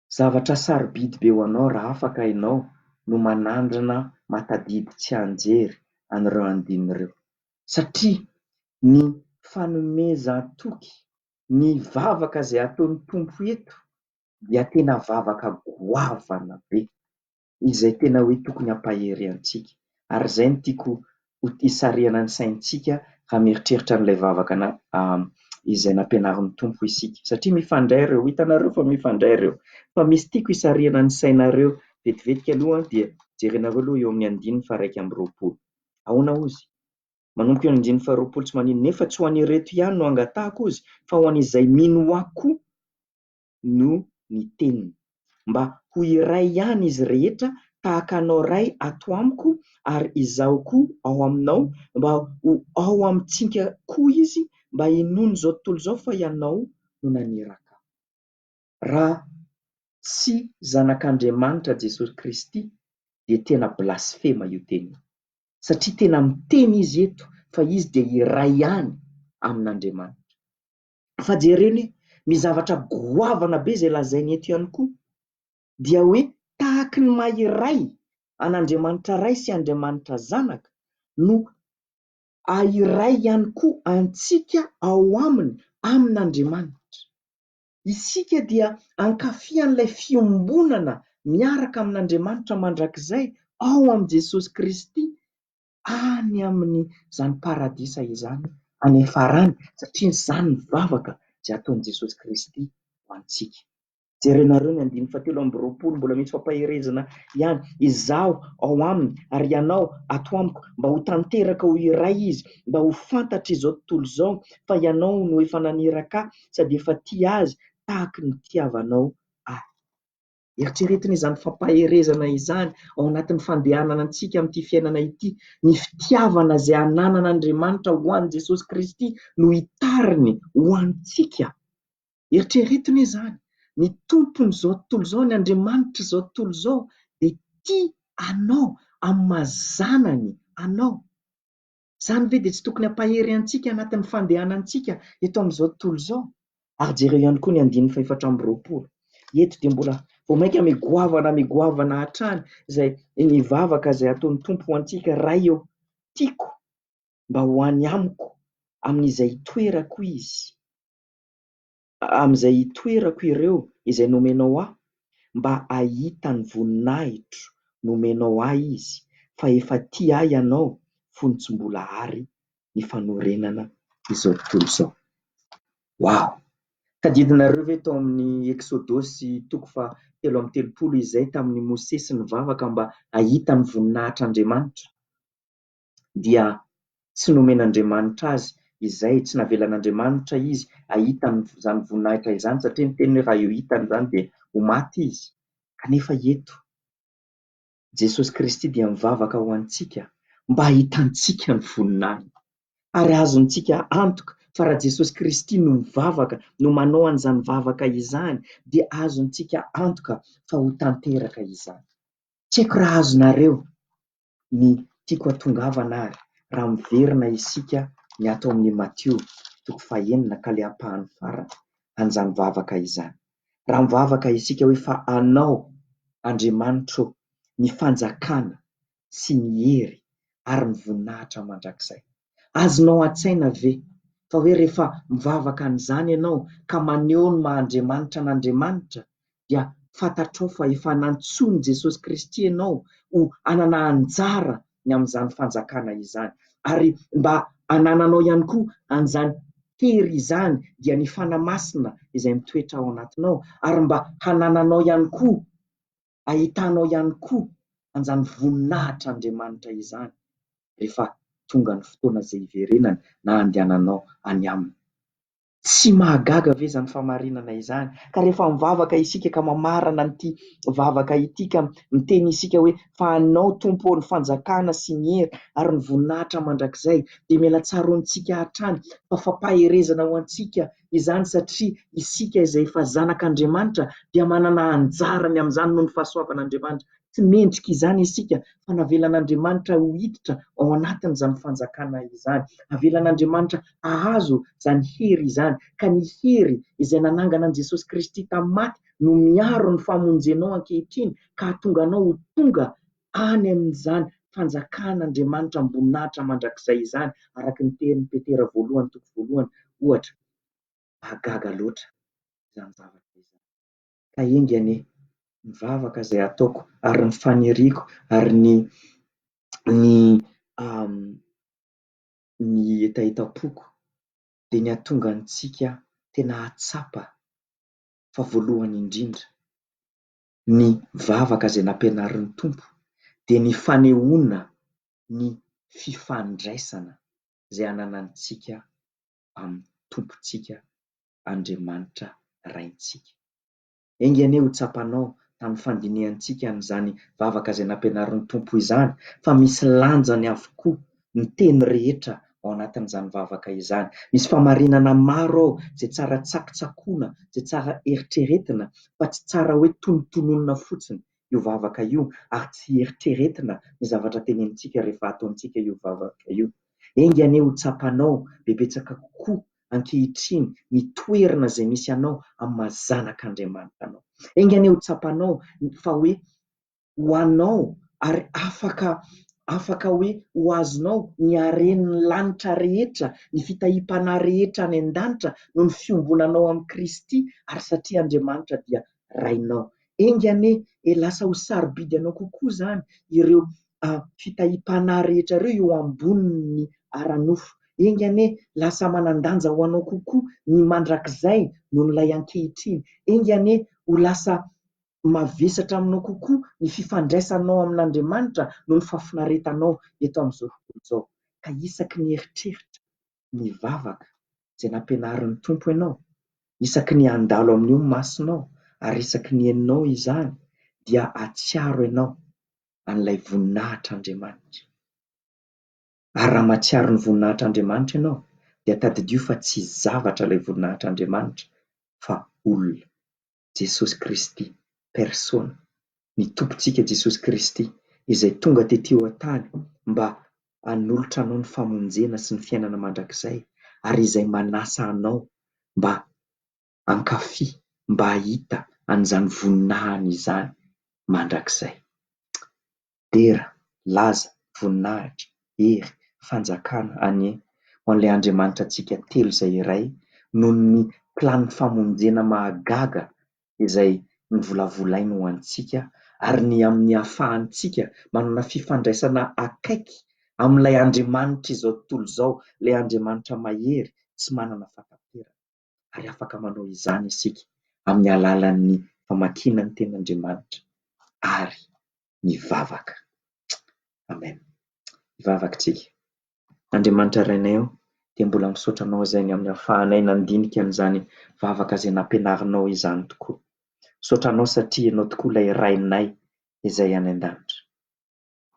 zavatra sarobidy be ho anao raha afaka ianao no manandrana matadidy tsy anjery an'ireo andin'ireo, satria ny fanomezan-toky, ny vavaka izay ataon'ny tompo eto dia tena vavaka goavana be izay tena hoe tokony hampahery antsika. Ary izay no tiako hisarihana ny saintsika raha mieritreritra an'ilay vavaka izay nampianarin'ny tompo isika, satria mifandray ireo. Hitanareo fa mifandray ireo, fa misy tiako hisarihana ny sainareo vetivetika aloha dia jerenareo aloha eo amin'ny 1:20. Ahoana ozy? Manomboka eo amin'ny 1:20 tsy manino, nefa tsy ho an'ireto ihany no angatahako ozy, fa ho an'izay mino akoho no ny teniny, mba ho iray ihany izy rehetra tahaka anao ray ato amiko, ary izaho koa ao aminao, mba ho ao amintsika koa izy, mba hinono izao tontolo izao fa ianao no naniraka. Raha tsy zanak'Andriamanitra Jesosy Kristy dia tena blasfema io teny, satria tena miteny izy eto fa izy dia iray ihany amin'Andriamanitra. Fa jereny mizavatra goavana be izay lazainy eto ihany koa, dia hoe tahaky ny maha-iray an'Andriamanitra ray sy Andriamanitra zanaka no ahiray ihany koa antsika ao aminy amin'Andriamanitra. Isika dia ankafian'ilay fiombonana miaraka amin'Andriamanitra mandrakizay ao amin'i Jesosy Kristy any amin'izany paradisa izany any farany, satria izany ny vavaka izay ataon'i Jesosy Kristy ho antsika. Jerenareo ny andiny 17 mbola misy fampaherezana ihany. Izaho ao aminy ary ianao ato amiko, mba ho tanteraka ho iray izy, mba ho fantatra izao tontolo izao fa ianao no efa naniraka sady efa tia azy tahaky ny tiavanao ahy. Eritreretina izany fampaherezana izany ao anatin'ny fandehanana antsika amin'ity fiainana ity, ny fitiavana izay ananan'Andriamanitra ho an'i Jesosy Kristy no hitariny ho antsika. Eritreretina izany ny tompony izao tontolo izao, ny Andriamanitra izao tontolo izao dia tia anao amin'ny mazanany anao. Izany ve dia tsy tokony hampahery antsika anatin'ny fandehanantsika eto amin'izao tontolo izao? Ary jereo ihany koa ny andiny 420. Eto dia mbola vao mainka migoavana hatrany izay ny vavaka izay ataon'ny tompo ho antsika. Ray eo tiako mba ho any amiko amin'izay toerako izy, amin'izay toerako ireo izay nomenao ahy, mba ahita ny voninahitro nomenao ahy izy, fa efa tia ahy ianao fony tsy mbola ary ny fanorenana izao tontolo izao. Wow! Tadidinareo ve tao amin'ny Exodosy toko 13 izay tamin'ny Mosesy ny vavaka mba ahita ny voninahitr'Andriamanitra, dia tsy nomen'Andriamanitra azy izay, tsy navelan'Andriamanitra izy ahita izany voninahitra izany, satria ny teny hoe raha io hitany izany dia ho maty izy. Kanefa eto Jesosy Kristy dia mivavaka ho antsika mba ahitantsika ny voninahitra, ary azontsika antoka fa raha Jesosy Kristy no mivavaka, no manao an'izany vavaka izany, dia azontsika antoka fa ho tanteraka izany. Tsy haiko raha azonareo ny tiako hatongavana ary raha miverina isika ny ato amin'ny Matio 5:1 an'izany vavaka izany. Raha mivavaka isika hoe fa anao Andriamanitra ny fanjakana sy ny hery ary ny voninahitra mandrakizay. Azonao an-tsaina ve fa hoe rehefa mivavaka an'izany ianao ka maneho ny maha-Andriamanitra n'Andriamanitra dia fantatrao fa efa nantsony Jesosy Kristy ianao ho anana anjara ny amin'izany fanjakana izany, ary mba hanananao ihany koa an'izany hery izany dia ny fanamasina izay mitoetra ao anatinao, ary mba hanananao ihany koa, ahitanao ihany koa an'izany voninahitr'Andriamanitra izany rehefa tonga ny fotoana izay hiverenana na andehananao any aminy. Tsy mahagaga ve izany famarinana izany? Ka rehefa mivavaka isika ka mamarana an'ity vavaka ity ka miteny isika hoe fa anao Tompo ny fanjakana sy ny hery ary ny voninahitra mandrakizay, dia mila tsaroantsika hatrany fa fampaherezana ho antsika izany, satria isika izay efa zanak'Andriamanitra dia manana anjarany amin'izany noho ny fahasoavan'Andriamanitra. Tsy mendrika izany isika fa navelan'Andriamanitra ho hiditra ao anatin'izany fanjakana izany, navelan'Andriamanitra ahazo izany hery izany, ka ny hery izay nanangana an'i Jesosy Kristy tamin'ny maty no miaro ny famonjenao ankehitriny ka hahatonga anao ho tonga any amin'izany fanjakan'Andriamanitra amboninahitra mandrakizay izany, araka ny tenin'i Petera 1:1 ohatra. Mahagaga loatra izany zavatra izany. Ka aingany ny vavaka izay ataoko ary ny faniriako ary ny hetaheta-poko dia ny hahatonga antsika tena hatsapa fa voalohany indrindra ny vavaka izay nampianarin'ny Tompo dia ny fanehoana ny fifandraisana izay hananantsika amin'ny Tompontsika Andriamanitra Raintsika. Aingany ho tsapanao tamin'ny fandinihantsika an'izany vavaka izay nampianarin'ny Tompo izany fa misy lanjany avokoa ny teny rehetra ao anatin'izany vavaka izany. Misy famarinana maro ao izay tsara tsakotsakoina, izay tsara eritreretina fa tsy tsara hoe tonotononina fotsiny io vavaka io, ary tsy eritreretina ny zavatra tenenintsika rehefa ataontsika io vavaka io. Aingany ho tsapanao bebetsaka kokoa ankehitriny ny toerana izay misy anao amin'ny mahazanak'Andriamanitra anao. Aingany ho tsapanao fa hoe ho anao ary afaka hoe ho azonao ny haren'ny lanitra rehetra, ny fitahim-panahy rehetra any an-danitra noho ny fiombonanao amin'ny Kristy, ary satria Andriamanitra dia rainao. Aingany lasa ho sarobidy anao kokoa izany ireo fitahim-panahy rehetra ireo eo ambonin'ny ara-nofo. Aingany lasa manan-danja ho anao kokoa ny mandrakizay noho n'ilay ankehitriny. Aingany ho lasa mavesatra aminao kokoa ny fifandraisanao amin'Andriamanitra noho ny fahafinaretanao eto amin'izao fotoana izao. Ka isaky ny eritreritra ny vavaka izay nampianarin'ny Tompo ianao, isaky ny handalo amin'io ny masonao, ary isaky ny henonao izany dia hatsiaro ianao an'ilay voninahitr'Andriamanitra. Ary raha mahatsiaro ny voninahitr'Andriamanitra ianao dia tadidio fa tsy zavatra ilay voninahitr'Andriamanitra fa olona, Jesosy Kristy persona, ny Tompontsika Jesosy Kristy izay tonga tetỳ an-tany mba hanolotra anao ny famonjena sy ny fiainana mandrakizay, ary izay manasa anao mba hankafy, mba hahita an'izany voninahiny izany mandrakizay. Dera, laza, voninahitra, hery, fanjakana anie ho an'ilay Andriamanitra antsika telo izay iray noho ny planiny famonjena mahagaga izay novolavolainy ho antsika, ary ny amin'ny ahafahantsika manana fifandraisana akaiky amin'ilay Andriamanitra izao tontolo izao, ilay Andriamanitra mahery tsy manana fataterana, ary afaka manao izany isika amin'ny alalan'ny famakiana ny tenin'Andriamanitra ary ny vavaka. Amen. Hivavaka tsika. Andriamanitra rainay dia mbola misaotra anao izay ny amin'ny ahafahanay nandinika an'izany vavaka izay nampianarinao izany tokoa. Misaotra anao satria ianao tokoa ilay rainay izay any an-danitra.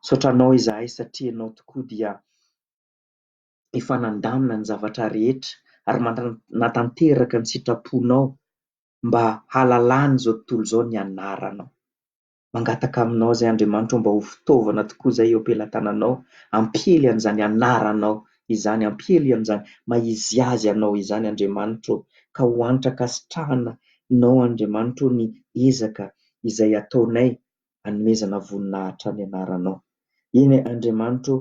Misaotra anao izahay satria ianao tokoa dia efa nandamina ny zavatra rehetra ary natanteraka ny sitraponao mba hahalalany izao tontolo izao ny anaranao. mangataka aminao zay Andriamanitra mba ho fitaovana tokoa zay eo am-pelantananao, ampely an'izany anaranao izany, ampely an'izany maizy azy anao izany Andriamanitra, ka ho anitra kasitrahanao Andriamanitra ny ezaka izay ataonay hanomezana voninahitra ny anaranao. Eny Andriamanitra,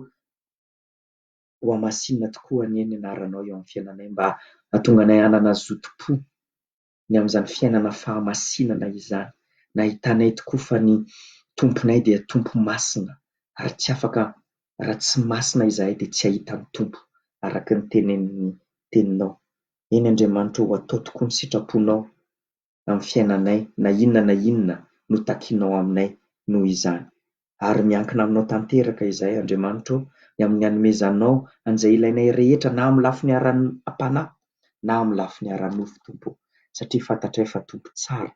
ho amasinina tokoa anie ny anaranao eo amin'ny fiainanay, mba hahatonga anay hanana zotom-po ny amin'izany fiainana fahamasinana izany, na hitanay tokoa fa ny tomponay dia tompo masina, ary tsy afaka, raha tsy masina izahay dia tsy hahita ny tompo, araka ny tenenin'ny teninao. Eny Andriamanitra, ho atao tokoa ny sitraponao amin'ny fiainanay, na inona no takianao aminay noho izany. Ary miankina aminao tanteraka izahay Andriamanitra, ny amin'ny hanomezanao an'izay ilainay rehetra, na amin'ny lafiny aram-panahy na amin'ny lafiny ara-nofo Tompo, satria fantatray fa Tompo tsara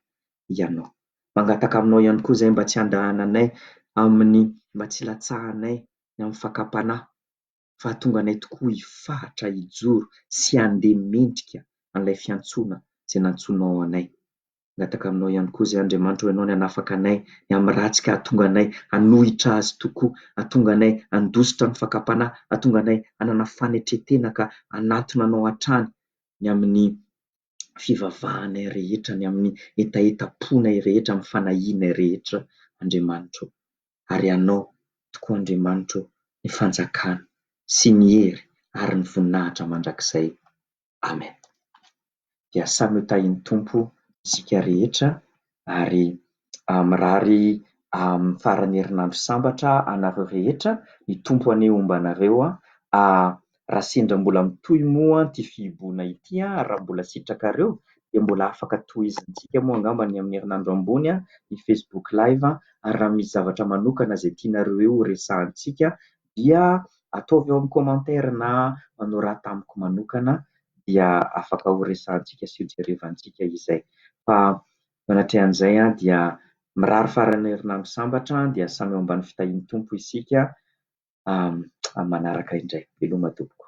ianao. Mangataka aminao ihany koa izay mba tsy handahananay mba tsy latsahanay amin'ny fakapanahy, fa hahatonga anay tokoa hifahatra, hijoro sy handeha mendrika an'ilay fiantsoana izay nantsoinao anay. Mangataka aminao ihany koa izay Andriamanitra, ianao ny hanafaka anay ny amin'ny ratsy, ka hahatonga anay hanohitra azy tokoa, hahatonga anay handositra ny fakapanahy, hahatonga anay hanana fanetretena ka hanatona anao hatrany ny amin'ny fivavahanay rehetra, ny amin'ny entaentam-ponay rehetra, amin'ny fanahinay rehetra Andriamanitra. Ary ianao tokoa Andriamanitra ny fanjakana sy ny hery ary ny voninahitra mandrakizay. Amen. Dia samy ho tahin'ny Tompo isika rehetra, ary mirary amin'ny faran'ny herinandro sambatra anareo rehetra, ny Tompo aneho ombanareo. Raha sendra mbola mitohy moa ity fihiboana ity, raha mbola sitrakareo, dia mbola afaka tohizintsika moa angamba ny amin'ny herinandro ambony ny Facebook live. Ary raha misy zavatra manokana izay tianareo eo resahantsika, dia ataovy eo amin'ny commentaire na manao raha tamiko manokana, dia afaka ho resahantsika sy ho jerevantsika izay. Fa manatria an'izay dia mirary faran'ny herinandro sambatra, dia samy eo ambany fitahin'ny Tompo isika. Manaraka indray, veloma tompoko.